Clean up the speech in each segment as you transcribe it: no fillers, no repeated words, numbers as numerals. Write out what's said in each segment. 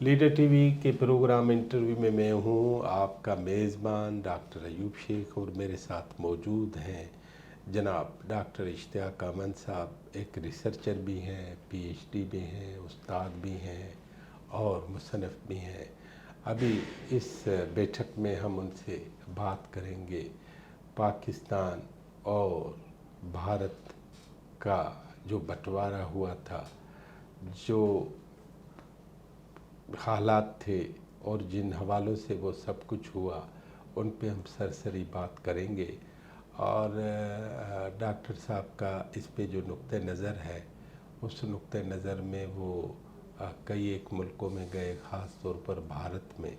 Leader T V کے programme interview میں ہوں آپ کا میزبان ڈاکٹر ایوب شیخ، اور میرے ساتھ موجود ہیں جناب ڈاکٹر اشتیاق امن صاحب، ایک ریسرچر بھی ہیں، پی ایچ ڈی بھی ہیں، استاد بھی ہیں اور مصنف بھی ہیں۔ ابھی اس بیٹھک میں ہم ان سے بات کریں گے پاکستان اور بھارت کا جو بٹوارہ ہوا تھا، جو حالات تھے اور جن حوالوں سے وہ سب کچھ ہوا، ان پہ ہم سرسری بات کریں گے۔ اور ڈاکٹر صاحب کا اس پہ جو نقطہ نظر ہے، اس نقطہ نظر میں وہ کئی ایک ملکوں میں گئے، خاص طور پر بھارت میں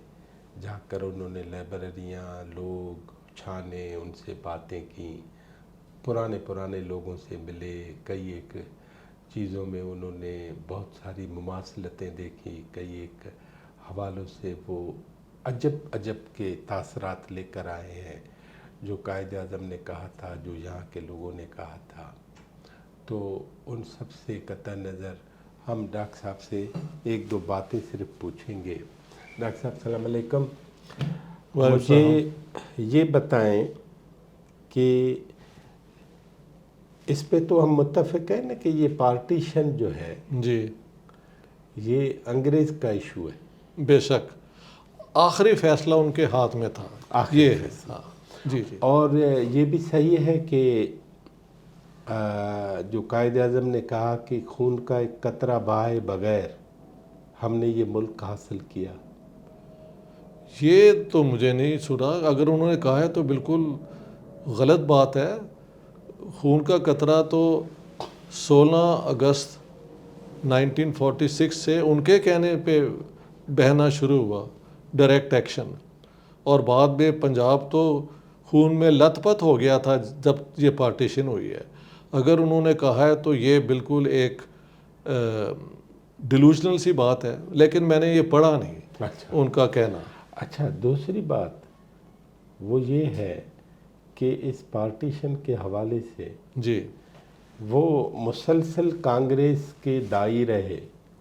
جا کر انہوں نے لائبریریاں، لوگ چھانے، ان سے باتیں کیں، پرانے لوگوں سے ملے، کئی ایک چیزوں میں انہوں نے بہت ساری مماثلتیں دیکھی، کئی ایک حوالوں سے وہ عجب کے تاثرات لے کر آئے ہیں، جو قائد اعظم نے کہا تھا، جو یہاں کے لوگوں نے کہا تھا۔ تو ان سب سے قطع نظر ہم ڈاکٹر صاحب سے ایک دو باتیں صرف پوچھیں گے۔ ڈاکٹر صاحب السلام علیکم۔ مجھے یہ بتائیں کہ اس پہ تو ہم متفق ہیں نا کہ یہ پارٹیشن جو ہے جی یہ انگریز کا ایشو ہے۔ بے شک آخری فیصلہ ان کے ہاتھ میں تھا، یہ ہے۔ ہاں جی جی۔ اور یہ بھی صحیح ہے کہ جو قائد اعظم نے کہا کہ خون کا ایک قطرہ بہائے بغیر ہم نے یہ ملک حاصل کیا۔ یہ تو مجھے نہیں سنا، اگر انہوں نے کہا ہے تو بالکل غلط بات ہے۔ خون کا قطرہ تو 16 اگست 1946 سے ان کے کہنے پہ بہنا شروع ہوا، ڈائریکٹ ایکشن، اور بعد میں پنجاب تو خون میں لت پت ہو گیا تھا جب یہ پارٹیشن ہوئی ہے۔ اگر انہوں نے کہا ہے تو یہ بالکل ایک ڈیلوژنل سی بات ہے، لیکن میں نے یہ پڑھا نہیں ان کا کہنا۔ اچھا، دوسری بات وہ یہ ہے کہ اس پارٹیشن کے حوالے سے جی وہ مسلسل کانگریس کے دائی رہے،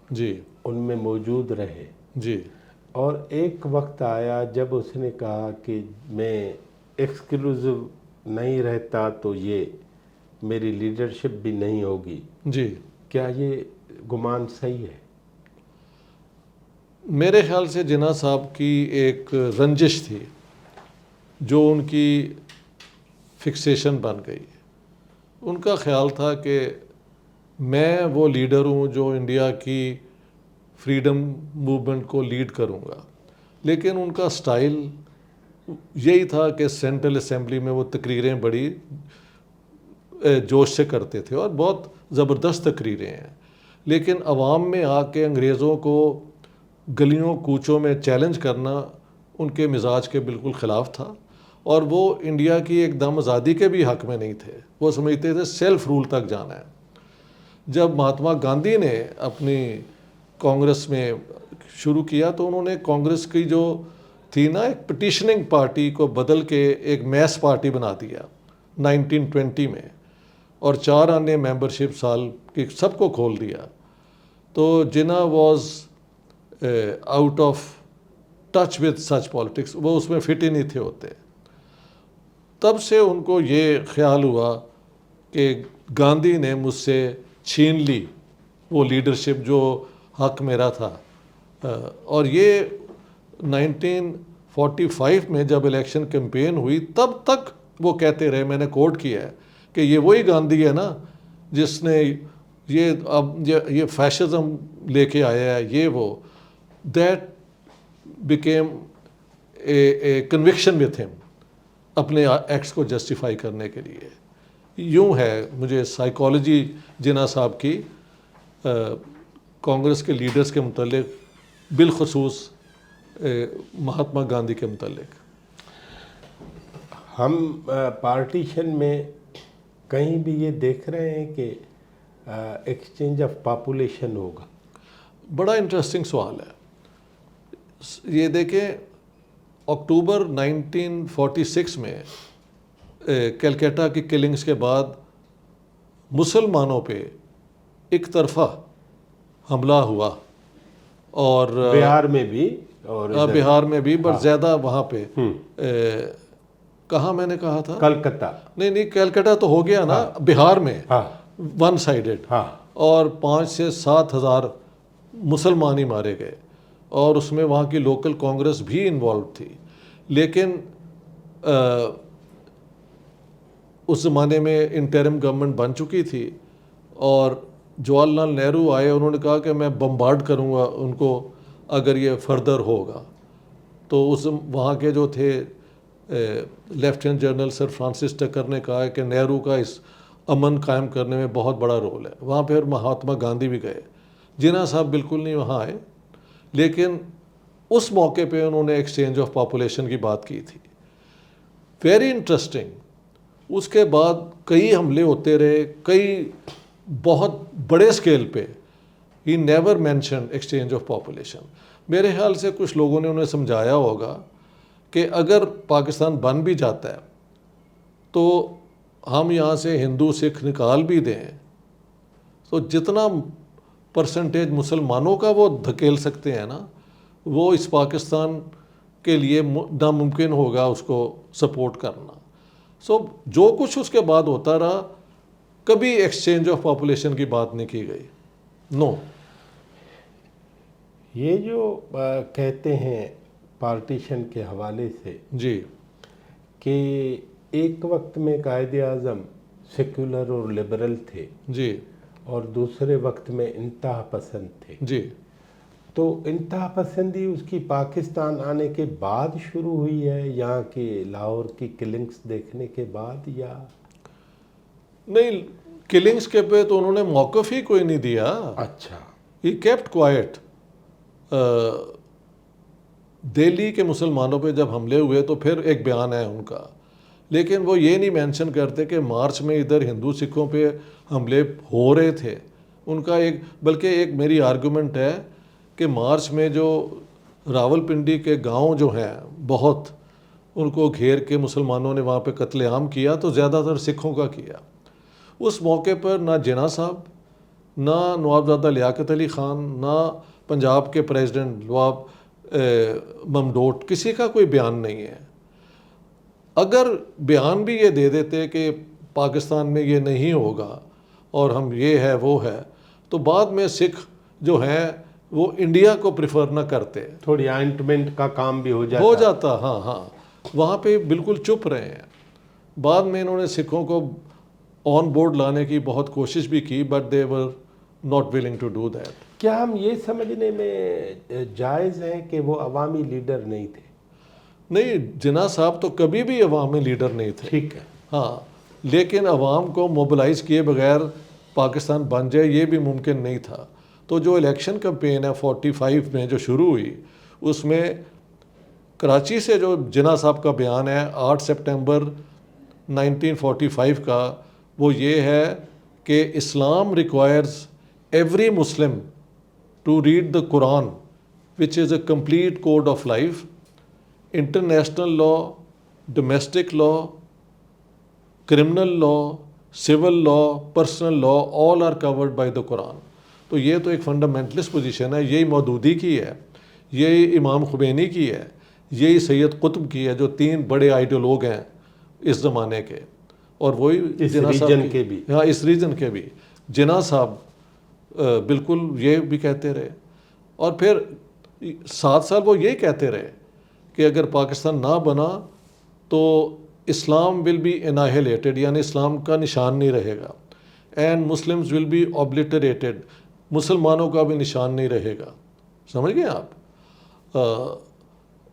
جی ان میں موجود رہے، جی اور ایک وقت آیا جب اس نے کہا کہ میں ایکسکلوزو نہیں رہتا تو یہ میری لیڈرشپ بھی نہیں ہوگی۔ جی۔ کیا یہ گمان صحیح ہے؟ میرے خیال سے جناح صاحب کی ایک رنجش تھی جو ان کی فکسیشن بن گئی۔ ان کا خیال تھا کہ میں وہ لیڈر ہوں جو انڈیا کی فریڈم موومنٹ کو لیڈ کروں گا، لیکن ان کا سٹائل یہی تھا کہ سینٹرل اسمبلی میں وہ تقریریں بڑی جوش سے کرتے تھے، اور بہت زبردست تقریریں ہیں، لیکن عوام میں آ کے انگریزوں کو گلیوں کوچوں میں چیلنج کرنا ان کے مزاج کے بالکل خلاف تھا، اور وہ انڈیا کی ایک دم آزادی کے بھی حق میں نہیں تھے۔ وہ سمجھتے تھے سیلف رول تک جانا ہے۔ جب مہاتما گاندھی نے اپنی کانگریس میں شروع کیا تو انہوں نے کانگریس کی جو تھی نا ایک پٹیشننگ پارٹی کو بدل کے ایک میس پارٹی بنا دیا 1920 میں، اور 4 آنے ممبرشپ سال کی سب کو کھول دیا۔ تو Jinnah was out of touch with such politics, وہ اس میں فٹ ہی نہیں تھے ہوتے۔ تب سے ان کو یہ خیال ہوا کہ گاندھی نے مجھ سے چھین لی وہ لیڈرشپ جو حق میرا تھا، اور یہ 1945 میں جب الیکشن کیمپین ہوئی تب تک وہ کہتے رہے، میں نے کوٹ کیا ہے کہ یہ وہی گاندھی ہے نا جس نے یہ فیشزم لے کے آیا ہے، یہ وہ that became a conviction with him اپنے ایکٹس کو جسٹیفائی کرنے کے لیے۔ یوں ہے مجھے سائیکالوجی جناح صاحب کی کانگریس کے لیڈرز کے متعلق، بالخصوص مہاتما گاندھی کے متعلق۔ ہم پارٹیشن میں کہیں بھی یہ دیکھ رہے ہیں کہ ایکسچینج آف پاپولیشن ہوگا؟ بڑا انٹرسٹنگ سوال ہے۔ یہ دیکھیں، اکتوبر 1946 میں کلکتہ کی کلنگز کے بعد مسلمانوں پہ ایک طرفہ حملہ ہوا، اور بہار میں بھی اور بہار میں بھی، بٹ زیادہ وہاں پہ کہاں میں نے کہا تھا، کلکتہ، نہیں کیلکٹا تو ہو گیا نا، بہار میں ہاں ون سائیڈڈ، ہاں اور 5 سے 7 ہزار مسلمان ہی مارے گئے، اور اس میں وہاں کی لوکل کانگریس بھی انوالو تھی. لیکن اس زمانے میں انٹرم گورنمنٹ بن چکی تھی، اور جواہر لال نہرو آئے، انہوں نے کہا کہ میں بمبارڈ کروں گا ان کو اگر یہ فردر ہوگا. تو اس وہاں کے جو تھے لیفٹیننٹ جنرل سر فرانسس ٹکر نے کہا کہ نہرو کا اس امن قائم کرنے میں بہت بڑا رول ہے. وہاں پھر مہاتما گاندھی بھی گئے، جناح صاحب بالکل نہیں وہاں آئے، لیکن اس موقع پہ انہوں نے ایکسچینج آف پاپولیشن کی بات کی تھی. Very interesting. اس کے بعد کئی حملے ہوتے رہے، کئی بہت بڑے اسکیل پہ. He never mention exchange of population. میرے خیال سے کچھ لوگوں نے انہیں سمجھایا ہوگا کہ اگر پاکستان بن بھی جاتا ہے تو ہم یہاں سے ہندو سکھ نکال بھی دیں تو جتنا پرسنٹیج مسلمانوں کا وہ دھکیل سکتے ہیں نا، وہ اس پاکستان کے لیے ناممکن ہوگا اس کو سپورٹ کرنا. سو جو کچھ اس کے بعد ہوتا رہا، کبھی ایکسچینج آف پاپولیشن کی بات نہیں کی گئی. نو. یہ جو کہتے ہیں پارٹیشن کے حوالے سے جی کہ ایک وقت میں قائد اعظم سیکولر اور لبرل تھے، جی اور دوسرے وقت میں انتہا پسند تھے، جی تو انتہا پسندی اس کی پاکستان آنے کے بعد شروع ہوئی ہے، یہاں کے لاہور کی کلنگز دیکھنے کے بعد، یا نہیں؟ کلنگز کے پہ تو انہوں نے موقف ہی کوئی نہیں دیا. اچھا. He kept quite. دہلی کے مسلمانوں پہ جب حملے ہوئے تو پھر ایک بیان ہے ان کا، لیکن وہ یہ نہیں مینشن کرتے کہ مارچ میں ادھر ہندو سکھوں پہ حملے ہو رہے تھے. ان کا ایک، بلکہ ایک میری آرگومنٹ ہے کہ مارچ میں جو راول پنڈی کے گاؤں جو ہیں بہت، ان کو گھیر کے مسلمانوں نے وہاں پہ قتل عام کیا تو زیادہ تر سکھوں کا کیا. اس موقع پر نہ جناح صاحب، نہ نوابزادہ لیاقت علی خان، نہ پنجاب کے پریزیڈنٹ نواب ممڈوٹ، کسی کا کوئی بیان نہیں ہے. اگر بیان بھی یہ دے دیتے کہ پاکستان میں یہ نہیں ہوگا اور ہم یہ ہے وہ ہے، تو بعد میں سکھ جو ہیں وہ انڈیا کو پریفر نہ کرتے، تھوڑی آئنٹمنٹ کا کام بھی ہو جاتا. ہاں ہاں. وہاں پہ بالکل چپ رہے ہیں. بعد میں انہوں نے سکھوں کو آن بورڈ لانے کی بہت کوشش بھی کی، but they were not willing to do that. کیا ہم یہ سمجھنے میں جائز ہیں کہ وہ عوامی لیڈر نہیں تھے؟ نہیں، جناح صاحب تو کبھی بھی عوامی لیڈر نہیں تھے. ٹھیک ہے. ہاں، لیکن عوام کو موبلائز کیے بغیر پاکستان بن جائے یہ بھی ممکن نہیں تھا. تو جو الیکشن کمپین ہے 45 میں جو شروع ہوئی، اس میں کراچی سے جو جناح صاحب کا بیان ہے 8 سپٹمبر 1945 کا، وہ یہ ہے کہ Islam requires every Muslim to read the Quran which is a complete code of life. International law, domestic law, criminal law, civil law, personal law, all are covered by the Quran. تو یہ تو ایک fundamentalist position ہے. یہی مودودی کی ہے، یہی امام خمینی کی ہے، یہی سید قطب کی ہے، جو 3 بڑے آئیڈیولوگ ہیں اس زمانے کے. اور وہی اس ریجن کے بھی. ہاں، اس ریجن کے بھی. جناح صاحب بالکل یہ بھی کہتے رہے، اور پھر 7 سال وہ یہی کہتے رہے کہ اگر پاکستان نہ بنا تو اسلام ول بی اناہیلیٹڈ، یعنی اسلام کا نشان نہیں رہے گا، اینڈ مسلمز ول بی اوبلیٹریٹڈ، مسلمانوں کا بھی نشان نہیں رہے گا. سمجھ گئے آپ؟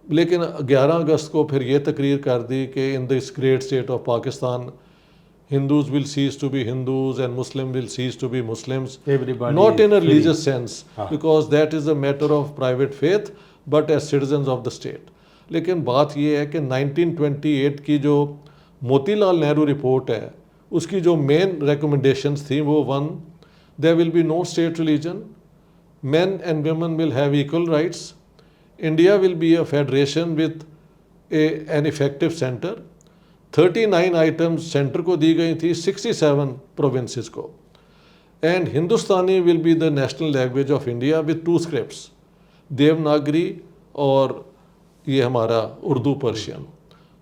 لیکن 11 اگست کو پھر یہ تقریر کر دی کہ in this great state of Pakistan Hindus will cease to be Hindus and Muslims will cease to be Muslims. Everybody not in a free. religious sense, because that is a matter of private faith, but as citizens of the state. لیکن بات یہ ہے کہ 1928 کی جو Moti Lal Nehru report ہے، اس کی جو مین ریکمنڈیشنز تھیں وہ 1, there will be no state religion, men and women will have equal rights, India will be a federation with an effective center. 39 items center کو دی گئی تھی، 67 پروونسز کو. And Hindustani will be the national language of India with 2 scripts. Devanagari اور یہ ہمارا Urdu Persian.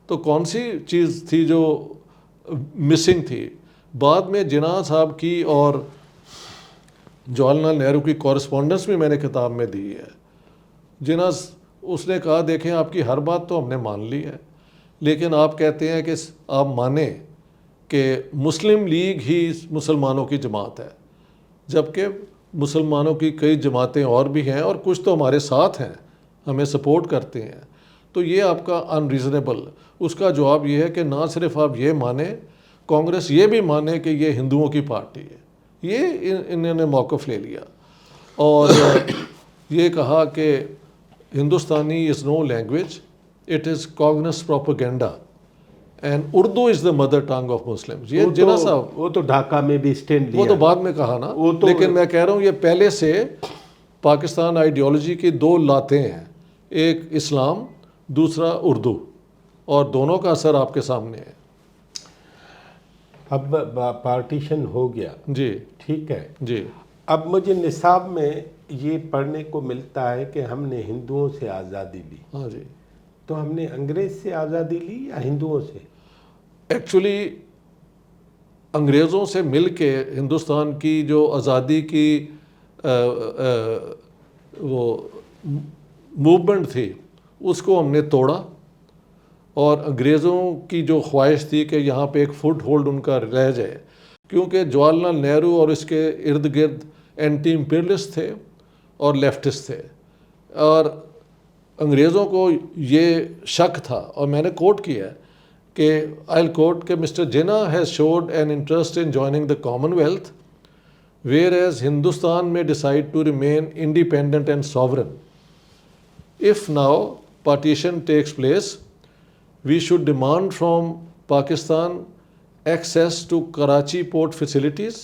تو کون سی چیز تھی جو مسنگ تھی؟ بعد میں جناح صاحب کی اور جواہر لال نہرو کی کورسپونڈنس بھی میں نے کتاب میں دی ہے. جناح اس نے کہا دیکھیں آپ کی ہر بات تو ہم نے مان لی ہے، لیکن آپ کہتے ہیں کہ آپ مانیں کہ مسلم لیگ ہی مسلمانوں کی جماعت ہے، جبکہ مسلمانوں کی کئی جماعتیں اور بھی ہیں اور کچھ تو ہمارے ساتھ ہیں، ہمیں سپورٹ کرتے ہیں. تو یہ آپ کا ان ریزنیبل. اس کا جواب یہ ہے کہ نہ صرف آپ یہ مانیں، کانگریس یہ بھی مانے کہ یہ ہندوؤں کی پارٹی ہے. یہ انہوں نے موقف لے لیا اور یہ کہا کہ Hindustani is no language, it is Congress propaganda and Urdu is the mother tongue of Muslims. یہ جناح صاحب وہ تو ڈھاکہ میں بھی اسٹینڈ لیا، وہ تو بعد میں کہا نا، لیکن میں کہہ رہا ہوں یہ پہلے سے پاکستان آئیڈیالوجی کی دو لاتیں ہیں، ایک اسلام، دوسرا اردو، اور دونوں کا اثر آپ کے سامنے ہے. اب پارٹیشن ہو گیا، جی ٹھیک ہے. جی. اب مجھے نصاب میں یہ پڑھنے کو ملتا ہے کہ ہم نے ہندوؤں سے آزادی لی. ہاں جی. تو ہم نے انگریز سے آزادی لی یا ہندوؤں سے؟ ایکچولی انگریزوں سے مل کے ہندوستان کی جو آزادی کی وہ موومنٹ تھی اس کو ہم نے توڑا، اور انگریزوں کی جو خواہش تھی کہ یہاں پہ ایک فٹ ہولڈ ان کا رہ جائے، کیونکہ جواہر لال نہرو اور اس کے ارد گرد اینٹی امپیریلسٹ تھے اور لیفٹسٹ تھے، اور انگریزوں کو یہ شک تھا، اور میں نے کوٹ کیا ہے کہ آئی ول کوٹ کہ Mr Jinnah has showed an interest in joining the Commonwealth whereas Hindustan میں decide to remain independent and sovereign. If now partition takes place, we should demand from Pakistan access to Karachi port facilities,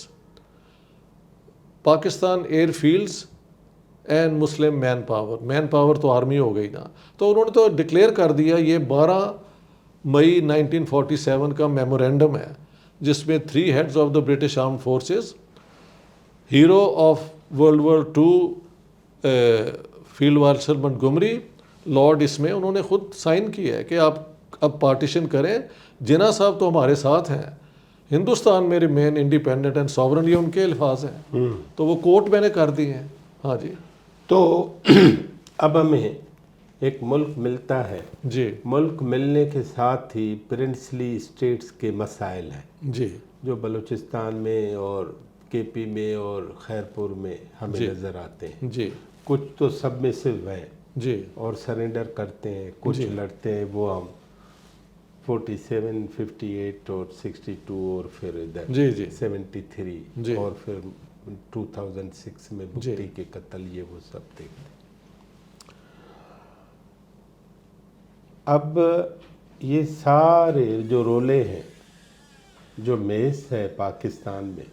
Pakistan airfields and Muslim manpower. Manpower تو army ہو گئی نا. تو انہوں نے تو declare کر دیا. یہ 12 مئی 1947 کا میمورینڈم ہے جس میں 3 heads of the British Armed Forces, hero of World War II field marshal Montgomery, Lord, اس میں انہوں نے خود سائن کیا ہے کہ آپ اب پارٹیشن کریں. جناح صاحب تو ہمارے ساتھ ہیں، ہندوستان میں ریمین انڈیپینڈنٹ اینڈ ساورن، یہ ان کے الفاظ ہیں. تو وہ کوٹ میں نے کر دی ہیں. ہاں جی. تو اب ہمیں ایک ملک ملتا ہے. جی. ملک ملنے کے ساتھ ہی پرنسلی اسٹیٹس کے مسائل ہیں جی جو بلوچستان میں اور کے پی میں اور خیرپور میں ہمیں نظر آتے ہیں. جی. کچھ تو سبمسو ہیں جی اور سرنڈر کرتے ہیں، کچھ لڑتے ہیں. وہ ہم 47، 58 اور 62 اور پھر ادھر 73 اور پھر 2006 میں بھٹی کے قتل، یہ وہ سب دیکھتے ہیں. اب یہ سارے جو رولے ہیں، جو میز ہے پاکستان میں،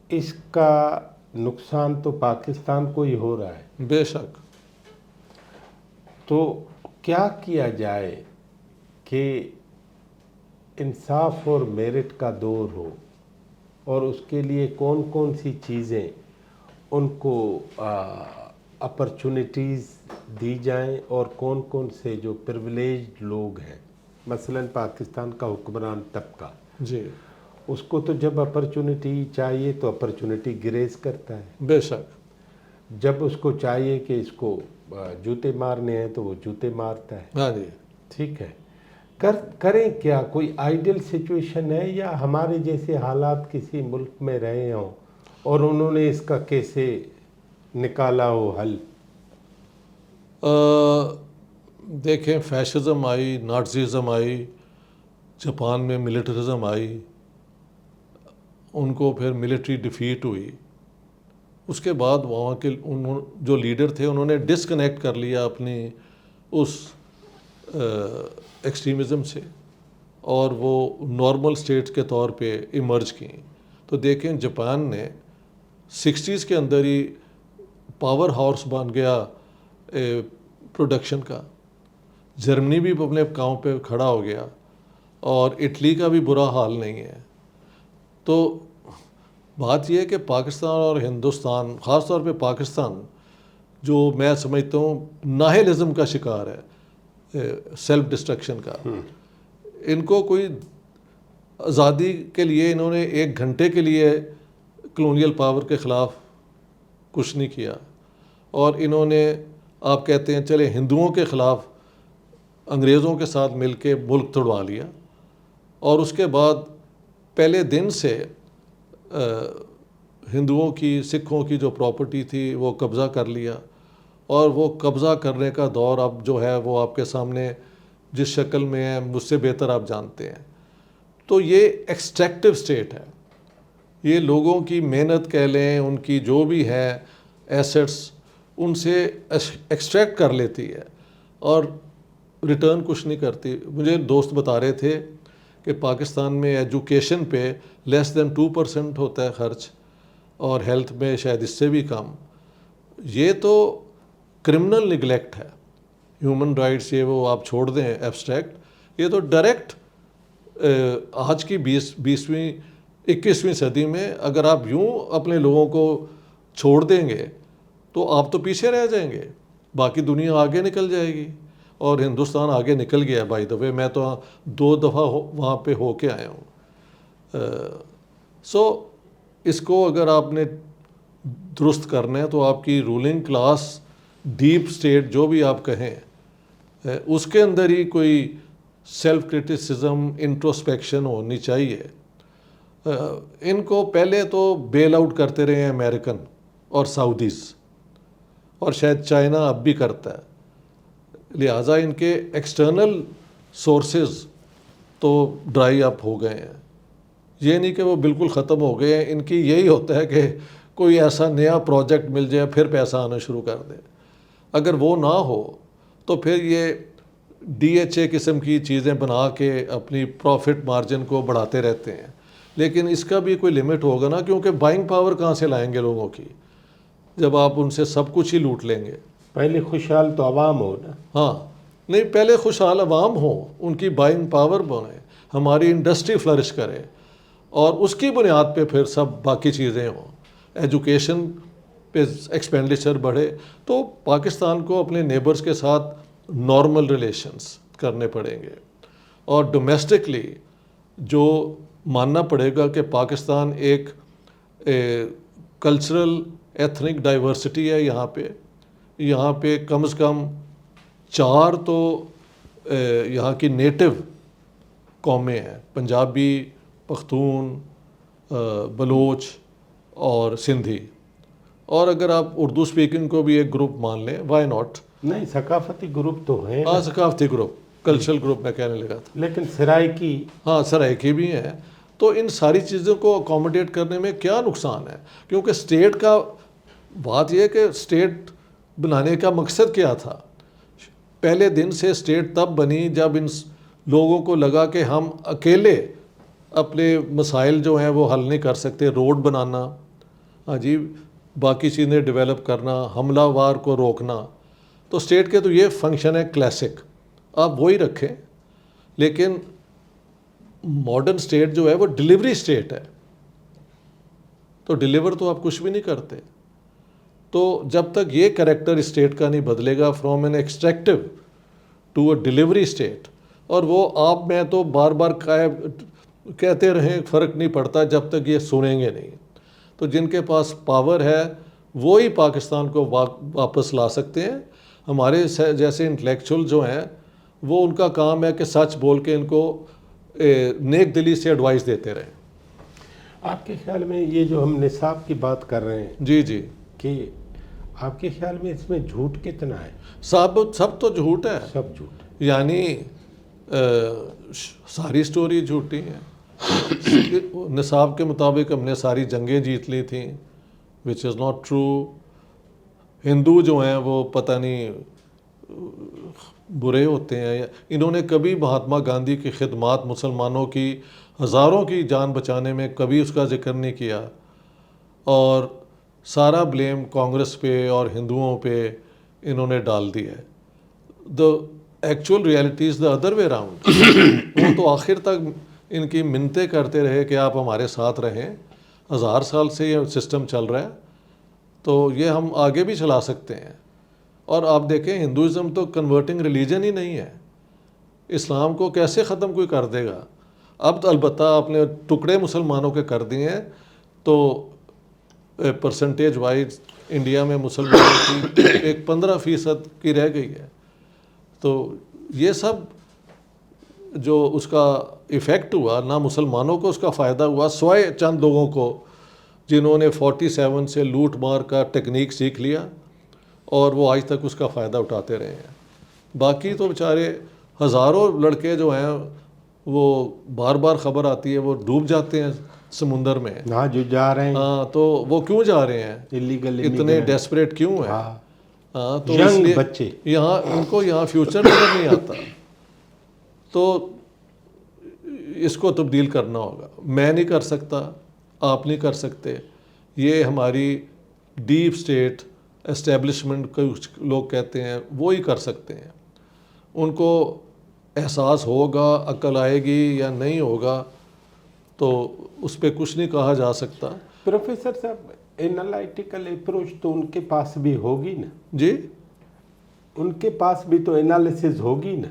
اس کا نقصان تو پاکستان کو ہی ہو رہا ہے. بے شک. تو کیا کیا جائے کہ انصاف اور میرٹ کا دور ہو، اور اس کے لیے کون کون سی چیزیں ان کو اپرچونٹیز دی جائیں، اور کون کون سے جو پریویلیجڈ لوگ ہیں، مثلا پاکستان کا حکمران طبقہ، جی، اس کو تو جب اپرچونٹی چاہیے تو اپرچونٹی گریز کرتا ہے. بے شک. جب اس کو چاہیے کہ اس کو جوتے مارنے ہیں تو وہ جوتے مارتا ہے. ہاں جی. ٹھیک ہے. کریں کیا؟ کوئی آئیڈیل سچویشن ہے، یا ہمارے جیسے حالات کسی ملک میں رہے ہوں اور انہوں نے اس کا کیسے نکالا ہو حل؟ دیکھیں، فیشزم آئی، نازیزم آئی، جاپان میں ملٹرزم آئی، ان کو پھر ملٹری ڈیفیٹ ہوئی. اس کے بعد وہاں کے جو لیڈر تھے انہوں نے ڈسکنیکٹ کر لیا اپنی اس ایکسٹریمزم سے، اور وہ نارمل اسٹیٹس کے طور پہ ایمرج کیں. تو دیکھیں، جاپان نے 60s کے اندر ہی پاور ہاؤس بن گیا پروڈکشن کا. جرمنی بھی اپنے پاؤں پہ کھڑا ہو گیا، اور اٹلی کا بھی برا حال نہیں ہے. تو بات یہ ہے کہ پاکستان اور ہندوستان، خاص طور پہ پاکستان، جو میں سمجھتا ہوں ناہلزم کا شکار ہے، سیلف ڈسٹرکشن کا. ان کو کوئی آزادی کے لیے انہوں نے 1 گھنٹے کے لیے کلونیل پاور کے خلاف کچھ نہیں کیا، اور انہوں نے آپ کہتے ہیں چلے ہندوؤں کے خلاف انگریزوں کے ساتھ مل کے ملک توڑوا لیا، اور اس کے بعد پہلے دن سے ہندوؤں کی سکھوں کی جو پراپرٹی تھی وہ قبضہ کر لیا، اور وہ قبضہ کرنے کا دور اب جو ہے وہ آپ کے سامنے جس شکل میں ہے مجھ سے بہتر آپ جانتے ہیں. تو یہ ایکسٹریکٹیو سٹیٹ ہے، یہ لوگوں کی محنت کہہ لیں، ان کی جو بھی ہے ایسٹس ان سے ایکسٹریکٹ کر لیتی ہے اور ریٹرن کچھ نہیں کرتی. مجھے دوست بتا رہے تھے کہ پاکستان میں ایجوکیشن پہ لیس دین 2% ہوتا ہے خرچ، اور ہیلتھ میں شاید اس سے بھی کم. یہ تو کرمنل نگلیکٹ ہے. ہیومن رائٹس یہ وہ آپ چھوڑ دیں ایبسٹریکٹ، یہ تو ڈائریکٹ آج کی 21ویں صدی میں اگر آپ یوں اپنے لوگوں کو چھوڑ دیں گے تو آپ تو پیچھے رہ جائیں گے، باقی دنیا آگے نکل جائے گی. اور ہندوستان آگے نکل گیا بائی دا وے، میں تو 2 دفعہ وہاں پہ ہو کے آیا ہوں. سو اس کو اگر آپ نے درست کرنا ہے تو آپ کی رولنگ کلاس، ڈیپ سٹیٹ جو بھی آپ کہیں، اس کے اندر ہی کوئی سیلف کرٹیسزم، انٹروسپیکشن ہونی چاہیے. ان کو پہلے تو بیل آؤٹ کرتے رہے ہیں امریکن اور سعودیز، اور شاید چائنا اب بھی کرتا ہے. لہٰذا ان کے ایکسٹرنل سورسز تو ڈرائی اپ ہو گئے ہیں. یہ نہیں کہ وہ بالکل ختم ہو گئے ہیں، ان کی یہی ہوتا ہے کہ کوئی ایسا نیا پروجیکٹ مل جائے پھر پیسہ آنا شروع کر دے. اگر وہ نہ ہو تو پھر یہ DHA قسم کی چیزیں بنا کے اپنی پروفٹ مارجن کو بڑھاتے رہتے ہیں. لیکن اس کا بھی کوئی لمٹ ہوگا نا، کیونکہ بائنگ پاور کہاں سے لائیں گے لوگوں کی جب آپ ان سے سب کچھ ہی لوٹ لیں گے. پہلے خوشحال تو عوام ہو نا. ہاں نہیں، پہلے خوشحال عوام ہوں، ان کی بائنگ پاور بنے، ہماری انڈسٹری فلرش کرے، اور اس کی بنیاد پہ پھر سب باقی چیزیں ہوں. ایجوکیشن پہ ایکسپینڈیچر بڑھے تو پاکستان کو اپنے نیبرز کے ساتھ نارمل ریلیشنز کرنے پڑیں گے. اور ڈومیسٹکلی جو ماننا پڑے گا کہ پاکستان ایک کلچرل ایتھنک ڈائیورسٹی ہے. یہاں پہ کم از کم 4 تو یہاں کی نیٹو قومیں ہیں، پنجابی، پختون، بلوچ اور سندھی. اور اگر آپ اردو اسپیکنگ کو بھی ایک گروپ مان لیں، وائی ناٹ. نہیں، ثقافتی گروپ تو ہیں. ہاں ثقافتی گروپ، کلچرل گروپ میں کہنے لگا تھا. لیکن سرائکی، ہاں سرائکی بھی ہیں. تو ان ساری چیزوں کو اکوموڈیٹ کرنے میں کیا نقصان ہے؟ کیونکہ اسٹیٹ کا بات یہ ہے کہ اسٹیٹ بنانے کا مقصد کیا تھا. پہلے دن سے اسٹیٹ تب بنی جب ان لوگوں کو لگا کہ ہم اکیلے اپنے مسائل جو ہیں وہ حل نہیں کر سکتے. روڈ بنانا، ہاں جی، باقی چیزیں ڈیولپ کرنا، حملہ وار کو روکنا. تو اسٹیٹ کے تو یہ فنکشن ہے کلاسک، آپ وہی رکھیں. لیکن ماڈرن اسٹیٹ جو ہے وہ ڈلیوری اسٹیٹ ہے، تو ڈلیور تو آپ کچھ بھی نہیں کرتے. تو جب تک یہ کریکٹر اسٹیٹ کا نہیں بدلے گا from an extractive to a delivery state, اور وہ آپ میں تو بار بار کہتے رہیں فرق نہیں پڑتا جب تک یہ سنیں گے نہیں. تو جن کے پاس پاور ہے وہی پاکستان کو واپس لا سکتے ہیں. ہمارے جیسے انٹلیکچوئل جو ہیں وہ ان کا کام ہے کہ سچ بول کے ان کو نیک دلی سے ایڈوائس دیتے رہیں. آپ کے خیال میں یہ جو ہم نصاب کی بات کر رہے ہیں، جی کہ آپ کے خیال میں اس میں جھوٹ کتنا ہے؟ سب تو جھوٹ ہے. سب جھوٹ، یعنی ساری سٹوری جھوٹی ہیں. نصاب کے مطابق ہم نے ساری جنگیں جیت لی تھیں، وچ از ناٹ ٹرو. ہندو جو ہیں وہ پتہ نہیں برے ہوتے ہیں. انہوں نے کبھی مہاتما گاندھی کی خدمات، مسلمانوں کی ہزاروں کی جان بچانے میں کبھی اس کا ذکر نہیں کیا، اور سارا بلیم کانگریس پہ اور ہندوؤں پہ انہوں نے ڈال دی ہے. The actual reality is the other way around. وہ تو آخر تک ان کی منتیں کرتے رہے کہ آپ ہمارے ساتھ رہیں. 1000 سال سے یہ سسٹم چل رہا ہے، تو یہ ہم آگے بھی چلا سکتے ہیں. اور آپ دیکھیں ہندوازم تو کنورٹنگ ریلیجن ہی نہیں ہے، اسلام کو کیسے ختم کوئی کر دے گا؟ اب تو البتہ آپ نے ٹکڑے مسلمانوں کے کر دیے ہیں، تو پرسنٹیج وائز انڈیا میں مسلمانوں کی ایک 15% کی رہ گئی ہے. تو یہ سب جو اس کا ایفیکٹ ہوا، نہ مسلمانوں کو اس کا فائدہ ہوا سوائے چند لوگوں کو جنہوں نے 47 سے لوٹ مار کا ٹیکنیک سیکھ لیا اور وہ آج تک اس کا فائدہ اٹھاتے رہے ہیں. باقی تو بیچارے ہزاروں لڑکے جو ہیں وہ بار بار خبر آتی ہے وہ ڈوب جاتے ہیں سمندر میں. ہاں جو جا رہے ہیں ہاں تو وہ کیوں جا رہے ہیں؟ ایلیگل اتنے ڈیسپریٹ کیوں ہیں؟ ہاں ہاں تو اس ینگ لیے بچے یہاں ان کو یہاں فیوچر نظر نہیں آتا. تو اس کو تبدیل کرنا ہوگا. میں نہیں کر سکتا، آپ نہیں کر سکتے، یہ ہماری ڈیپ اسٹیٹ اسٹیبلشمنٹ کچھ لوگ کہتے ہیں وہی کر سکتے ہیں. ان کو احساس ہوگا، عقل آئے گی یا نہیں ہوگا تو اس پہ کچھ نہیں کہا جا سکتا. پروفیسر صاحب انالائٹیکل اپروچ تو ان کے پاس بھی ہوگی نا؟ جی ان کے پاس بھی تو انالیسز ہوگی نا؟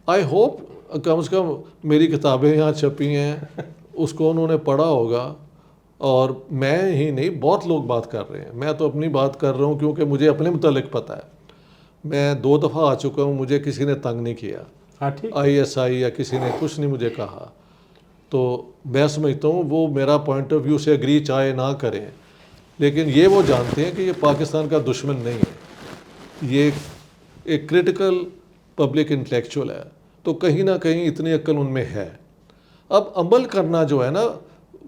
آئی ہوپ کم از کم میری کتابیں یہاں چھپی ہیں اس کو انہوں نے پڑھا ہوگا. اور میں ہی نہیں بہت لوگ بات کر رہے ہیں، میں تو اپنی بات کر رہا ہوں کیونکہ مجھے اپنے متعلق پتہ ہے. میں 2 دفعہ آ چکا ہوں، مجھے کسی نے تنگ نہیں کیا، ہاں ٹھیک. ISI یا کسی نے کچھ نہیں مجھے کہا. تو میں سمجھتا ہوں وہ میرا پوائنٹ آف ویو سے اگری چاہے نہ کریں، لیکن یہ وہ جانتے ہیں کہ یہ پاکستان کا دشمن نہیں ہے، یہ ایک کرٹیکل پبلک انٹلیکچوئل ہے. تو کہیں نہ کہیں اتنی عقل ان میں ہے. اب عمل کرنا جو ہے نا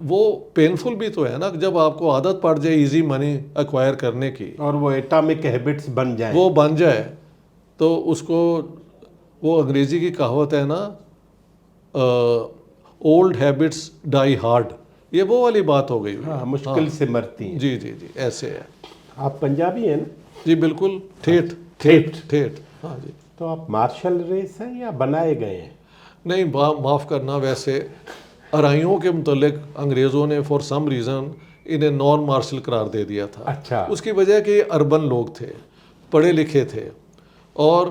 وہ پینفل بھی تو ہے نا، جب آپ کو عادت پڑ جائے ایزی منی ایکوائر کرنے کی اور وہ ایٹامک ہیبٹس بن جائیں، وہ بن جائے، تو اس کو وہ انگریزی کی کہاوت ہے نا اولڈ ہیبٹس ڈائی ہارڈ، یہ وہ والی بات ہو گئی. ہاں مشکل سے مرتی ہیں. جی جی جی ایسے ہے. آپ پنجابی ہیں نا؟ جی بالکل، ٹھیٹ ٹھیٹ. ٹھیٹ. ہاں جی. تو آپ مارشل ریس ہیں یا بنائے گئے ہیں؟ نہیں معاف کرنا، ویسے ارائیوں کے متعلق انگریزوں نے فار سم ریزن انہیں نان مارشل قرار دے دیا تھا. اچھا. اس کی وجہ کہ یہ اربن لوگ تھے، پڑھے لکھے تھے، اور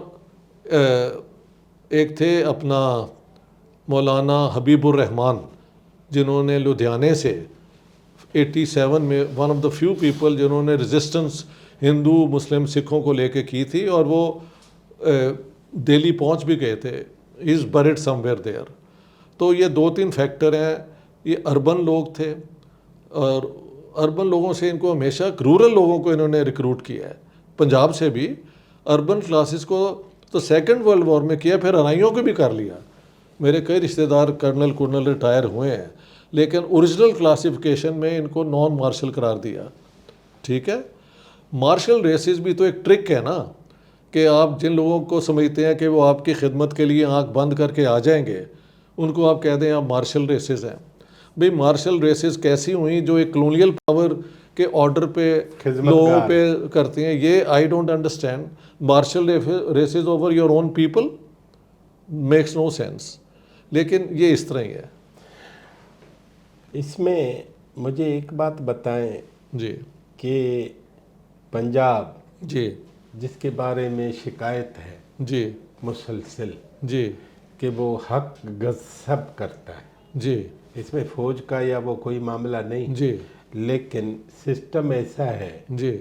ایک تھے اپنا مولانا حبیب الرحمان جنہوں نے لدھیانے سے 87 میں one of the few people جنہوں نے ریزسٹنس ہندو مسلم سکھوں کو لے کے کی تھی، اور وہ دہلی پہنچ بھی گئے تھے. از بریڈ سم ویئر دیئر. تو یہ 2-3 فیکٹر ہیں. یہ اربن لوگ تھے اور اربن لوگوں سے ان کو ہمیشہ رورل لوگوں کو انہوں نے ریکروٹ کیا ہے. پنجاب سے بھی اربن کلاسز کو تو سیکنڈ ورلڈ وار میں کیا، پھر ارائیوں کو بھی کر لیا. میرے کئی رشتہ دار کرنل ریٹائر ہوئے ہیں، لیکن اوریجنل کلاسیفیکیشن میں ان کو نان مارشل قرار دیا. ٹھیک ہے. مارشل ریسز بھی تو ایک ٹرک ہے نا، کہ آپ جن لوگوں کو سمجھتے ہیں کہ وہ آپ کی خدمت کے لیے آنکھ بند کر کے آ جائیں گے، ان کو آپ کہہ دیں آپ مارشل ریسز ہیں. بھئی مارشل ریسز کیسی ہوئیں جو ایک کلونیل پاور کے آرڈر پہ لوگوں پہ کرتے ہیں؟ یہ I don't understand. Martial races over your own people makes no sense. لیکن یہ اس طرح ہی ہے. اس میں مجھے ایک بات بتائیں جی کہ پنجاب جی جس کے بارے میں شکایت ہے جی مسلسل جی کہ وہ حق غصب کرتا ہے، جی اس میں فوج کا یا وہ کوئی معاملہ نہیں، جی لیکن سسٹم ایسا ہے جی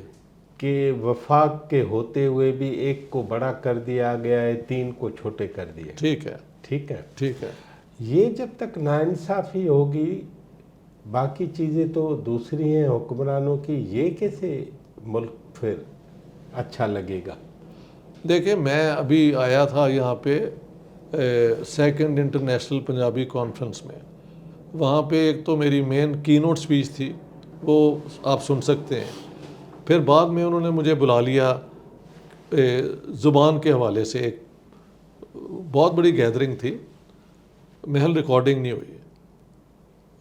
کہ وفاق کے ہوتے ہوئے بھی ایک کو بڑا کر دیا گیا ہے، 3 کو چھوٹے کر دیا. ٹھیک ہے ٹھیک ہے. ٹھیک ہے. یہ جب تک ناانصافی ہوگی، باقی چیزیں تو دوسری ہیں حکمرانوں کی، یہ کیسے ملک پھر اچھا لگے گا؟ دیکھیں میں ابھی آیا تھا یہاں پہ 2nd انٹرنیشنل پنجابی کانفرنس میں. وہاں پہ ایک تو میری مین کی نوٹ سپیچ تھی، وہ آپ سن سکتے ہیں. پھر بعد میں انہوں نے مجھے بلا لیا زبان کے حوالے سے، ایک بہت بڑی گیدرنگ تھی، محل ریکارڈنگ نہیں ہوئی.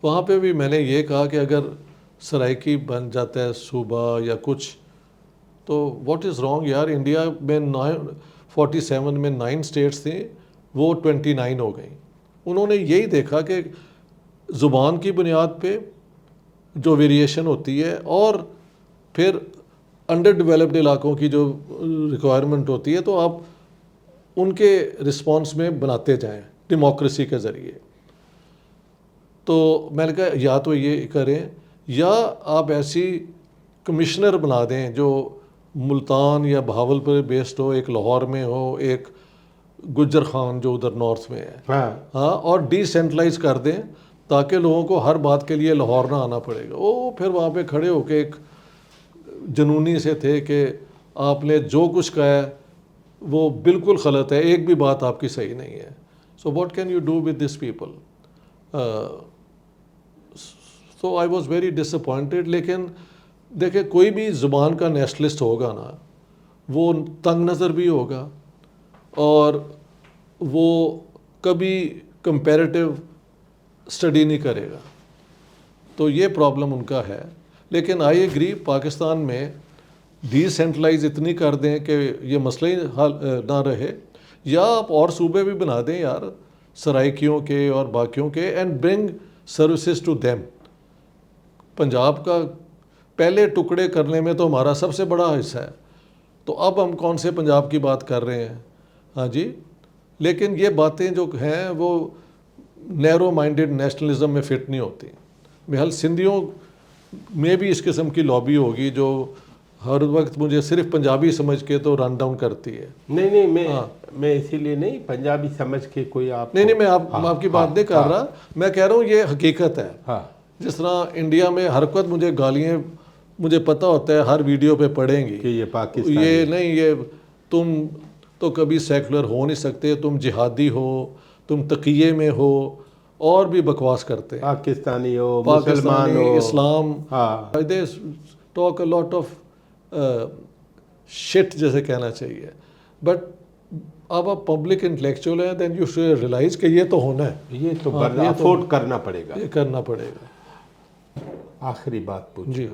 وہاں پہ بھی میں نے یہ کہا کہ اگر سرائکی بن جاتا ہے صوبہ یا کچھ تو واٹ از رانگ یار. انڈیا میں 47 میں 9 اسٹیٹس تھیں، وہ 29 ہو گئیں. انہوں نے یہی دیکھا کہ زبان کی بنیاد پہ جو ویریشن ہوتی ہے اور پھر انڈر ڈیولپڈ علاقوں کی جو ریکوائرمنٹ ہوتی ہے تو آپ ان کے رسپانس میں بناتے جائیں ڈیموکریسی کے ذریعے. تو میں نے کہا یا تو یہ کریں یا آپ ایسی کمشنر بنا دیں جو ملتان یا بہاول پر بیسڈ ہو, ایک لاہور میں ہو, ایک گجر خان جو ادھر نارتھ میں ہے, ہاں, اور ڈی سینٹرلائز کر دیں تاکہ لوگوں کو ہر بات کے لیے لاہور نہ آنا پڑے گا. وہ پھر وہاں پہ کھڑے ہو کے ایک جنونی سے تھے کہ آپ نے جو کچھ کہا ہے وہ بالکل غلط ہے, ایک بھی بات آپ کی صحیح نہیں ہے. So what can you do with this people? So I was very disappointed. لیکن دیکھیں کوئی بھی زبان کا نیشنلسٹ ہوگا نا, وہ تنگ نظر بھی ہوگا اور وہ کبھی کمپیریٹیو اسٹڈی نہیں کرے گا. تو یہ پرابلم ان کا ہے. لیکن آئی ایگری پاکستان میں ڈی سینٹرلائز اتنی کر دیں کہ یہ مسئلہ ہی حل نہ رہے, یا آپ اور صوبے بھی بنا دیں یار سرائکیوں کے اور باقیوں کے, and bring services to them. Punjab کا پہلے ٹکڑے کرنے میں تو ہمارا سب سے بڑا حصہ ہے, تو اب ہم کون سے پنجاب کی بات کر رہے ہیں؟ ہاں جی. لیکن یہ باتیں جو ہیں وہ نیرو مائنڈڈ نیشنلزم میں فٹ نہیں ہوتی. بہرحال سندھیوں میں بھی اس قسم کی لابی ہوگی جو ہر وقت مجھے صرف پنجابی سمجھ کے تو رن ڈاؤن کرتی ہے. نہیں میں اسی لیے نہیں پنجابی سمجھ کے کوئی آپ نہیں میں آپ کی بات نہیں کر رہا, میں کہہ رہا ہوں یہ حقیقت ہے. جس طرح انڈیا میں ہر وقت مجھے گالیاں مجھے پتہ ہوتا ہے ہر ویڈیو پہ پڑھیں گی کہ یہ پاکستان, یہ نہیں, یہ تم تو کبھی سیکولر ہو نہیں سکتے, تم جہادی ہو, تم تقیے میں ہو, اور بھی بکواس کرتے ہیں. پاکستانی ہو, مسلمان ہو, اسلام, they talk a lot of shit جیسے کہنا چاہیے. بٹ اب آپ پبلک انٹلیکچوئل ہیں, دین یو شوڈ ریئلائز کہ یہ تو ہونا ہے, یہ تو افورڈ کرنا پڑے گا, یہ کرنا پڑے گا. آخری بات پوچھو جی,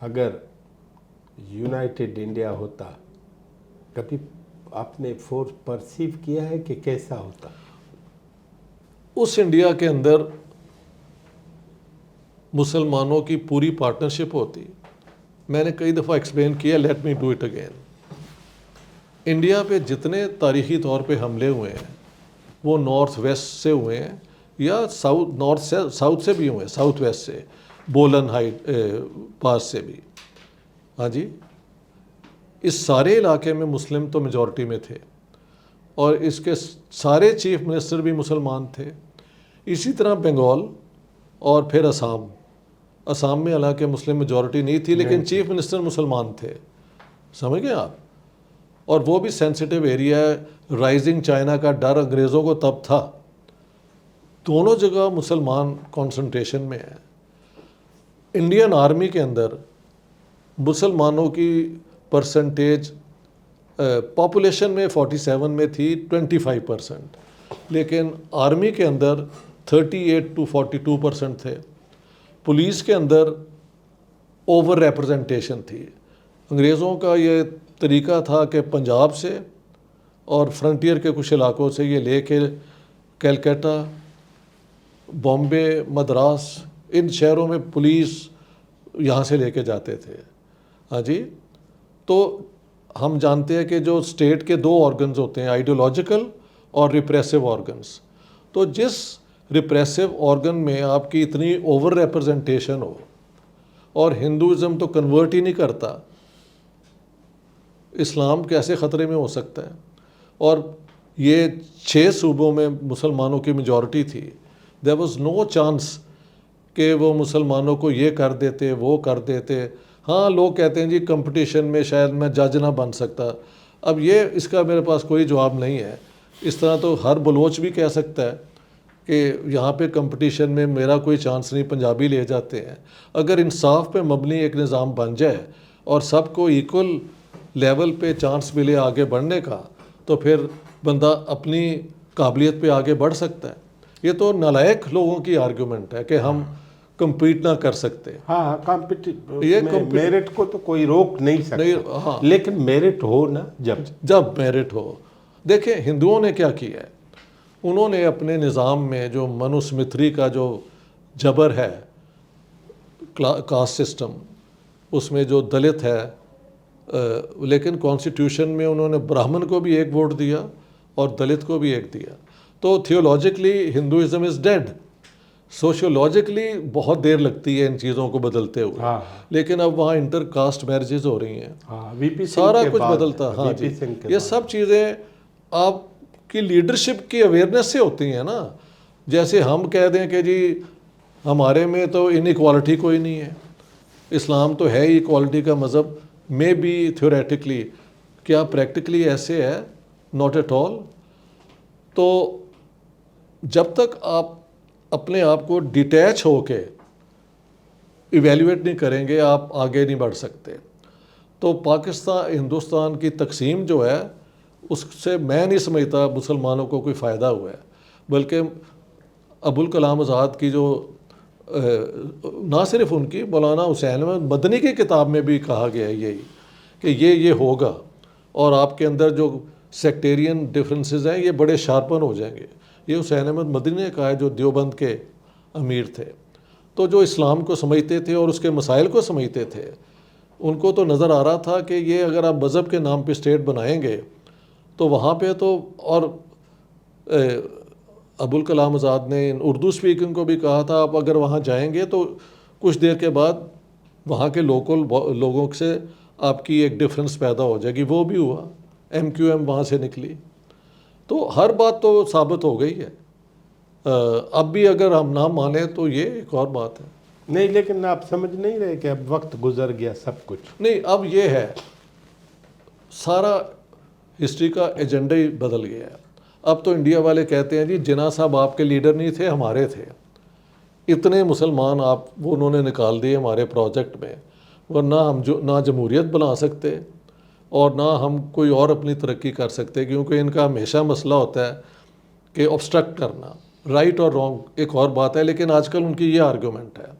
اگر یونائٹڈ انڈیا ہوتا کبھی آپ نے فورس پرسیو کیا ہے کہ کیسا ہوتا؟ اس انڈیا کے اندر مسلمانوں کی پوری پارٹنرشپ ہوتی. میں نے کئی دفعہ ایکسپلین کیا, let me do it again. India پہ جتنے تاریخی طور پہ حملے ہوئے ہیں وہ نارتھ ویسٹ سے ہوئے ہیں یا ساؤتھ سے بھی ہوئے ہیں, ساؤتھ ویسٹ سے, بولن ہائٹ پاس سے بھی. ہاں جی, اس سارے علاقے میں مسلم تو میجورٹی میں تھے اور اس کے سارے چیف منسٹر بھی مسلمان تھے. اسی طرح بنگال اور پھر اسام میں حالانکہ مسلم میجورٹی نہیں تھی لیکن چیف منسٹر مسلمان تھے. سمجھ گئے آپ؟ اور وہ بھی سینسٹیو ایریا ہے, رائزنگ چائنا کا ڈر انگریزوں کو تب تھا. دونوں جگہ مسلمان کانسنٹریشن میں ہیں. انڈین آرمی کے اندر مسلمانوں کی پرسنٹیج پاپولیشن میں 47 میں تھی 25%, لیکن آرمی کے اندر 38 to 42% تھے. پولیس کے اندر اوور ریپرزنٹیشن تھی. انگریزوں کا یہ طریقہ تھا کہ پنجاب سے اور فرنٹیئر کے کچھ علاقوں سے یہ لے کے کلکتہ, بامبے, مدراس, ان شہروں میں پولیس یہاں سے لے کے جاتے تھے. ہاں جی, تو ہم جانتے ہیں کہ جو اسٹیٹ کے دو آرگنز ہوتے ہیں, آئیڈیولوجیکل اور ریپریسو آرگنز. تو جس ریپریسو آرگن میں آپ کی اتنی اوور ریپرزنٹیشن ہو, اور ہندوازم تو کنورٹ ہی نہیں کرتا, اسلام کیسے خطرے میں ہو سکتا ہے؟ اور یہ 6 صوبوں میں مسلمانوں کی میجورٹی تھی. دیر واز نو چانس کہ وہ مسلمانوں کو یہ کر دیتے وہ کر دیتے. ہاں لوگ کہتے ہیں جی کمپٹیشن میں شاید میں جج نہ بن سکتا. اب یہ اس کا میرے پاس کوئی جواب نہیں ہے. اس طرح تو ہر بلوچ بھی کہہ سکتا ہے کہ یہاں پہ کمپٹیشن میں میرا کوئی چانس نہیں, پنجابی لے جاتے ہیں. اگر انصاف پہ مبنی ایک نظام بن جائے اور سب کو ایکول لیول پہ چانس ملے آگے بڑھنے کا, تو پھر بندہ اپنی قابلیت پہ آگے بڑھ سکتا ہے. یہ تو نالائق لوگوں کی آرگومنٹ ہے کہ ہم کمپیٹ نہ کر سکتے. ہاں میرٹ کو تو کوئی روک نہیں سکتا, لیکن میرٹ ہو نا جب میرٹ ہو. دیکھیں ہندوؤں نے کیا کیا ہے, انہوں نے اپنے نظام میں جو منوسمتری کا جو جبر ہے, کاسٹ سسٹم, اس میں جو دلت ہے، لیکن کانسٹیٹیوشن میں انہوں نے براہمن کو بھی ایک ووٹ دیا اور دلت کو بھی ایک دیا. تو تھیولوجیکلی ہندوازم از ڈیڈ. سوشیولوجیکلی بہت دیر لگتی ہے ان چیزوں کو بدلتے ہوئے، لیکن اب وہاں انٹر کاسٹ میرجز ہو رہی ہیں، سارا کچھ بدلتا. ہاں جی، یہ سب چیزیں آپ کی لیڈرشپ کی اویئرنیس سے ہوتی ہیں نا. جیسے ہم کہہ دیں کہ جی ہمارے میں تو انیکوالٹی کوئی نہیں ہے، اسلام تو ہے ہی اکوالٹی کا مذہب، میں بی تھیوریٹکلی، کیا پریکٹیکلی ایسے ہے؟ Not at all. تو جب تک آپ اپنے آپ کو ڈیٹیچ ہو کے ایویلیویٹ نہیں کریں گے آپ آگے نہیں بڑھ سکتے. تو ہندوستان کی تقسیم جو ہے اس سے میں نہیں سمجھتا مسلمانوں کو کوئی فائدہ ہوا ہے، بلکہ ابوالکلام آزاد کی جو نہ صرف ان کی، مولانا حسین احمد مدنی کی کتاب میں بھی کہا گیا ہے یہی کہ یہ ہوگا اور آپ کے اندر جو سیکٹیرین ڈفرینسز ہیں یہ بڑے شارپن ہو جائیں گے. یہ حسین احمد مدنی نے کہا ہے جو دیوبند کے امیر تھے. تو جو اسلام کو سمجھتے تھے اور اس کے مسائل کو سمجھتے تھے ان کو تو نظر آ رہا تھا کہ یہ اگر آپ مذہب کے نام پہ اسٹیٹ بنائیں گے تو وہاں پہ تو، اور ابوالکلام آزاد نے اردو اسپیکنگ کو بھی کہا تھا آپ اگر وہاں جائیں گے تو کچھ دیر کے بعد وہاں کے لوکل لوگوں سے آپ کی ایک ڈفرینس پیدا ہو جائے گی. وہ بھی ہوا، MQM وہاں سے نکلی. تو ہر بات تو ثابت ہو گئی ہے. اب بھی اگر ہم نہ مانیں تو یہ ایک اور بات ہے. نہیں، لیکن آپ سمجھ نہیں رہے کہ اب وقت گزر گیا سب کچھ؟ نہیں، اب یہ ہے سارا ہسٹری کا ایجنڈا ہی بدل گیا ہے. اب تو انڈیا والے کہتے ہیں جی جناح صاحب آپ کے لیڈر نہیں تھے، ہمارے تھے. اتنے مسلمان وہ انہوں نے نکال دیے ہمارے پروجیکٹ میں، ورنہ ہم نہ جمہوریت بنا سکتے اور نہ ہم کوئی اور اپنی ترقی کر سکتے، کیونکہ ان کا ہمیشہ مسئلہ ہوتا ہے کہ obstruct کرنا. رائٹ اور رانگ ایک اور بات ہے، لیکن آج کل ان کی یہ آرگومنٹ ہے.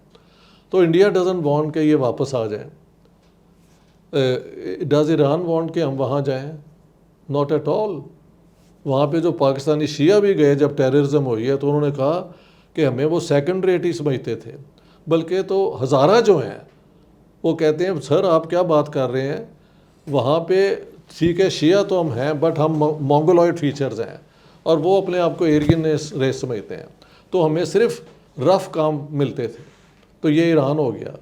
تو انڈیا ڈزنٹ وانٹ کہ یہ واپس آ جائیں. ڈز ایران وانٹ کہ ہم وہاں جائیں؟ Not at all. وہاں پہ جو پاکستانی شیعہ بھی گئے جب ٹیررزم ہوئی ہے تو انہوں نے کہا کہ ہمیں وہ سیکنڈ ریٹ ہی سمجھتے تھے. بلکہ تو ہزارہ جو ہیں وہ کہتے ہیں سر آپ کیا بات کر رہے ہیں، وہاں پہ ٹھیک ہے شیعہ تو ہم ہیں بٹ ہم مونگولوئڈ فیچرز ہیں، اور وہ اپنے آپ کو ایرین ریس سمجھتے ہیں. تو ہمیں صرف رف کام ملتے تھے. تو یہ ایران ہو گیا.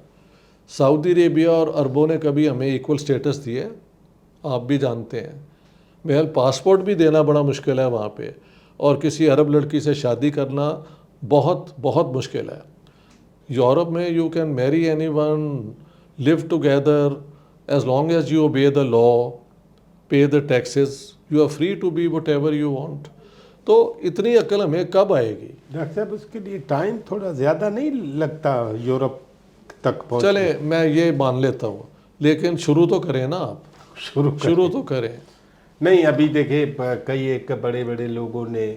سعودی عربیہ اور عربوں نے کبھی ہمیں ایکول سٹیٹس دیے، آپ بھی جانتے ہیں. بہرحال پاسپورٹ بھی دینا بڑا مشکل ہے وہاں پہ، اور کسی عرب لڑکی سے شادی کرنا بہت بہت مشکل ہے. یورپ میں you can marry anyone, live together, as long as you obey the law, pay the taxes, you are free to be whatever you want. تو اتنی عقل ہمیں کب آئے گی؟ ڈاکٹر صاحب اس کے لیے ٹائم تھوڑا زیادہ نہیں لگتا یورپ تک پہنچ؟ چلیں میں یہ مان لیتا ہوں، لیکن شروع تو کریں نا آپ، شروع تو کریں. نہیں، ابھی دیکھیں کئی ایک بڑے بڑے لوگوں نے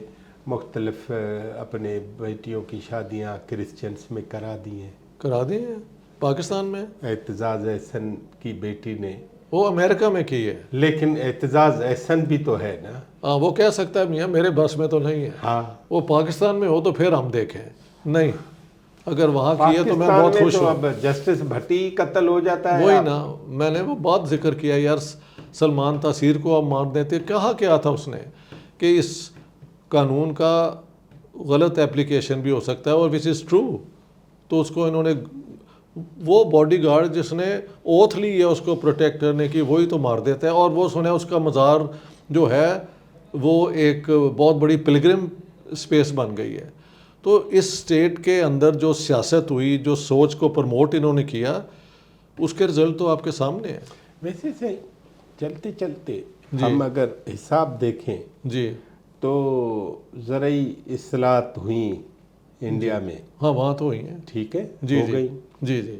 مختلف اپنے بیٹیوں کی شادیاں کرسچنس میں کرا دی ہیں. کرا دی ہیں پاکستان میں. اعتزاز احسن کی بیٹی نے، وہ امریکہ میں کی ہے. لیکن اعتزاز احسن بھی تو ہے نا. ہاں وہ کہہ سکتا ہے میاں میرے بس میں تو نہیں ہے. ہاں وہ پاکستان میں ہو تو پھر ہم دیکھیں. نہیں، اگر وہاں کی ہے تو میں بہت خوش ہوں. اب جسٹس بھٹی قتل ہو جاتا ہے. وہی نا، میں نے وہ بات ذکر کیا یار، سلمان تاثیر کو آپ مان دیتے. کہا کیا تھا اس نے کہ اس قانون کا غلط اپلیکیشن بھی ہو سکتا ہے، اور وچ از ٹرو. تو اس کو انہوں نے، وہ باڈی گارڈ جس نے اوتھ لی ہے اس کو پروٹیکٹ کرنے کی، وہی تو مار دیتا ہے. اور وہ سنیں اس کا مزار جو ہے وہ ایک بہت بڑی پلگرم اسپیس بن گئی ہے. تو اس اسٹیٹ کے اندر جو سیاست ہوئی، جو سوچ کو پروموٹ انہوں نے کیا، اس کے رزلٹ تو آپ کے سامنے ہیں. ویسے سے چلتے چلتے ہم اگر حساب دیکھیں جی تو زرعی اصلاحات ہوئیں انڈیا میں. ہاں وہاں تو ہوئی ہیں. ٹھیک ہے، جی ہو گئی. جی جی.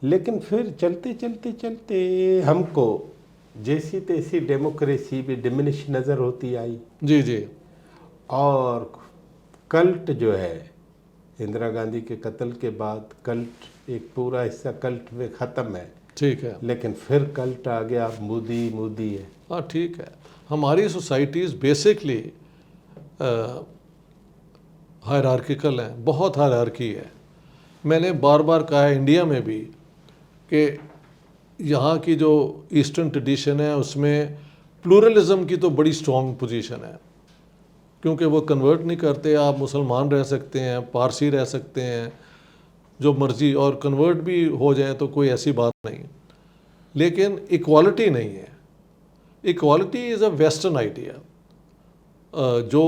لیکن پھر چلتے چلتے چلتے ہم کو جیسی تیسی ڈیموکریسی بھی ڈمنش نظر ہوتی آئی. جی جی. اور کلٹ جو ہے اندرا گاندھی کے قتل کے بعد، کلٹ ایک پورا حصہ کلٹ میں ختم ہے. ٹھیک ہے. لیکن پھر کلٹ آ گیا، مودی مودی ہے. ہاں ٹھیک ہے. ہماری سوسائٹیز بیسکلی ہائرارکیکل ہیں، بہت ہائرارکی ہے. میں نے بار بار کہا ہے انڈیا میں بھی کہ یہاں کی جو ایسٹرن ٹریڈیشن ہے اس میں پلورلزم کی تو بڑی اسٹرانگ پوزیشن ہے، کیونکہ وہ کنورٹ نہیں کرتے. آپ مسلمان رہ سکتے ہیں، پارسی رہ سکتے ہیں، جو مرضی، اور کنورٹ بھی ہو جائیں تو کوئی ایسی بات نہیں. لیکن ایکوالٹی نہیں ہے. Equality is a western idea جو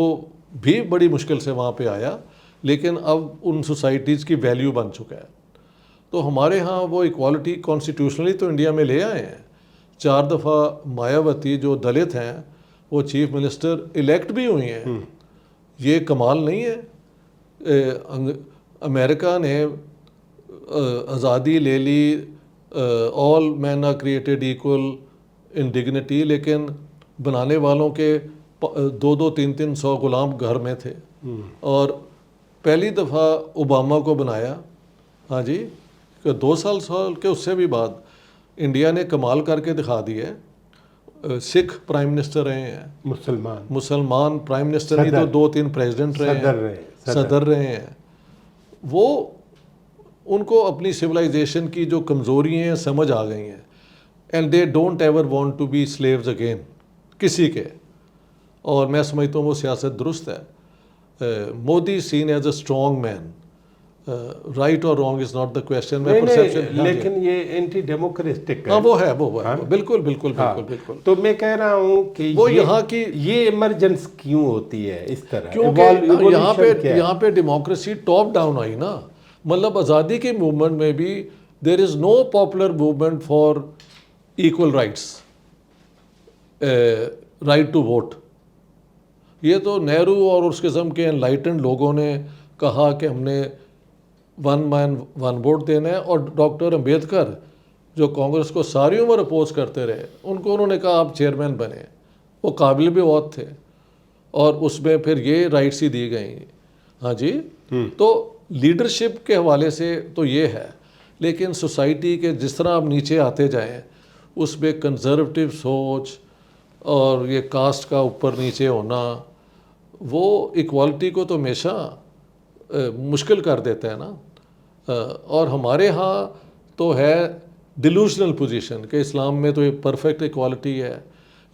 بھی بڑی مشکل سے وہاں پہ آیا، لیکن اب ان سوسائٹیز کی ویلیو بن چکا ہے. تو ہمارے ہاں وہ ایکوالٹی کانسٹیٹیوشنلی تو انڈیا میں لے آئے ہیں. 4 دفعہ مایاوتی جو دلت ہیں وہ چیف منسٹر الیکٹ بھی ہوئی ہیں. یہ کمال نہیں ہے؟ امریکہ نے آزادی لے لی، all men are created equal in dignity, لیکن بنانے والوں کے 200-300 غلام گھر میں تھے. اور پہلی دفعہ اوباما کو بنایا، ہاں جی، کہ 2 سال کے اس سے بھی بعد انڈیا نے کمال کر کے دکھا دی ہے. سکھ پرائم منسٹر رہے ہیں، مسلمان پرائم منسٹر نہیں تو 2-3 پریزیڈنٹ رہے ہیں، صدر رہے ہیں. وہ ان کو اپنی سویلائزیشن کی جو کمزوری ہیں سمجھ آ گئی ہیں. And they don't ever want to be slaves again کسی کے. اور میں سمجھتا ہوں وہ سیاست درست ہے. Modi seen as a strong man. Right اور wrong is not the question. لیکن یہ اینٹی ڈیموکریٹک ہے. ہاں وہ ہے، بالکل بالکل بالکل بالکل. تو میں کہہ رہا ہوں کہ وہ یہاں کی یہ ایمرجنس کیوں ہوتی ہے اس طرح؟ کیونکہ یہاں پہ ڈیموکریسی ٹاپ ڈاؤن آئی نا. مطلب آزادی کی موومنٹ میں بھی there is no popular movement for equal rights, right to vote. یہ تو نہرو اور اس قسم کے انلائٹنڈ لوگوں نے کہا کہ ہم نے 1 مین 1 ووٹ دینا ہے. اور ڈاکٹر امبیڈکر جو کانگریس کو ساری عمر اپوز کرتے رہے، ان کو انہوں نے کہا آپ چیئرمین بنے. وہ قابل بھی بہت تھے، اور اس میں پھر یہ رائٹس ہی دی گئیں. ہاں جی. تو لیڈرشپ کے حوالے سے تو یہ ہے. لیکن سوسائٹی کے جس طرح آپ نیچے آتے جائیں اس میں کنزرویٹو سوچ اور یہ کاسٹ کا اوپر نیچے ہونا، وہ ایکوالٹی کو تو ہمیشہ مشکل کر دیتا ہے نا. اور ہمارے ہاں تو ہے ڈیلوژنل پوزیشن کہ اسلام میں تو یہ پرفیکٹ ایکوالٹی ہے.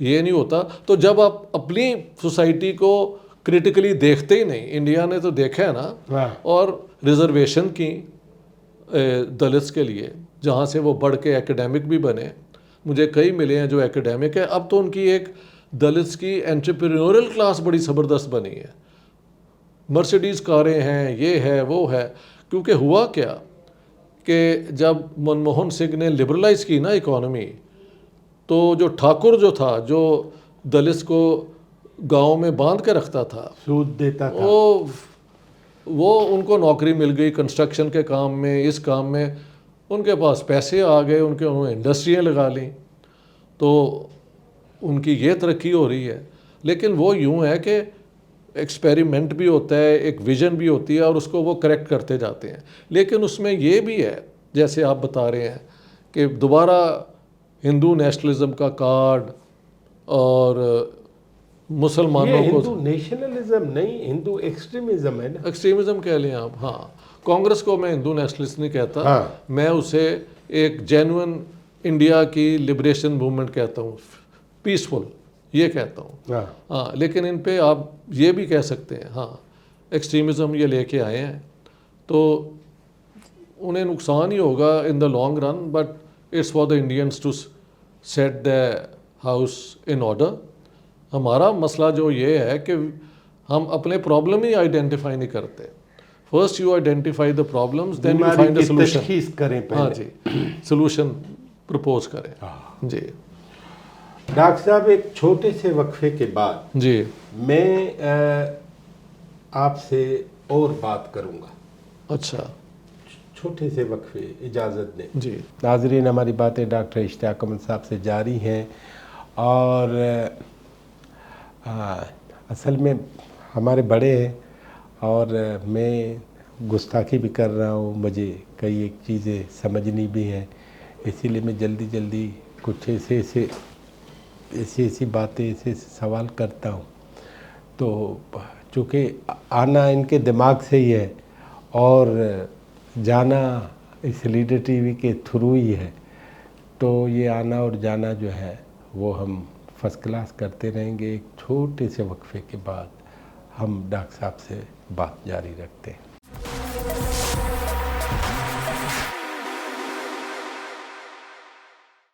یہ نہیں ہوتا. تو جب آپ اپنی سوسائٹی کو کریٹیکلی دیکھتے ہی نہیں، انڈیا نے تو دیکھا ہے نا. اور ریزرویشن کی دلتس کے لیے، جہاں سے وہ بڑھ کے ایکیڈیمک بھی بنے. مجھے کئی ملے ہیں جو ایکیڈیمک ہے. اب تو ان کی ایک دلتس کی انٹرپرینورل کلاس بڑی زبردست بنی ہے. مرسیڈیز کاریں ہیں، یہ ہے وہ ہے. کیونکہ ہوا کیا کہ جب منموہن سنگھ نے لبرلائز کی نا اکانومی، تو جو ٹھاکر جو تھا، جو دلتس کو گاؤں میں باندھ کے رکھتا تھا، سود دیتا تھا، وہ ان کو نوکری مل گئی کنسٹرکشن کے کام میں، اس کام میں. ان کے پاس پیسے آ گئے، انہوں نے انڈسٹریاں لگا لیں. تو ان کی یہ ترقی ہو رہی ہے. لیکن وہ یوں ہے کہ ایکسپیریمنٹ بھی ہوتا ہے، ایک ویژن بھی ہوتی ہے، اور اس کو وہ کریکٹ کرتے جاتے ہیں. لیکن اس میں یہ بھی ہے جیسے آپ بتا رہے ہیں کہ دوبارہ ہندو نیشنلزم کا کارڈ اور مسلمانوں کو، ہندو نیشنلزم نہیں، ہندو ایکسٹریمزم ہے نا. ایکسٹریمزم کہہ لیں آپ. ہاں، کانگریس کو میں ہندو نیشنلسٹ نہیں کہتا. میں اسے ایک جینوئن انڈیا کی لبریشن موومنٹ کہتا ہوں، پیسفل، یہ کہتا ہوں. ہاں، لیکن ان پہ آپ یہ بھی کہہ سکتے ہیں ہاں ایکسٹریمزم یہ لے کے آئے ہیں، تو انہیں نقصان ہی ہوگا in the long run. But it's for the Indians to set the house in order. ہمارا مسئلہ جو یہ ہے کہ ہم اپنے پرابلم ہی آئیڈینٹیفائی نہیں کرتے. First you identify the problems, then you find a solution. تشخیص کریں پہلے. ہاں جی، سولوشن پرپوز کریں. جی ڈاکٹر صاحب، ایک چھوٹے سے وقفے کے بعد جی میں آپ سے اور بات کروں گا. اچھا، چھوٹے سے وقفے اجازت دیں. جی ناظرین، ہماری باتیں ڈاکٹر اشتیاق احمد صاحب سے جاری ہیں، اور اصل میں ہمارے بڑے ہیں، اور میں گستاخی بھی کر رہا ہوں، مجھے کئی ایک چیزیں سمجھنی بھی ہیں، اسی لیے میں جلدی کچھ ایسی باتیں، ایسے سوال کرتا ہوں. تو چونکہ آنا ان کے دماغ سے ہی ہے اور جانا اس لیڈر ٹی وی کے تھرو ہی ہے، تو یہ آنا اور جانا جو ہے وہ ہم فرسٹ کلاس کرتے رہیں گے. ایک چھوٹے سے وقفے کے بعد ہم ڈاکٹر صاحب سے بات جاری رکھتے ہیں.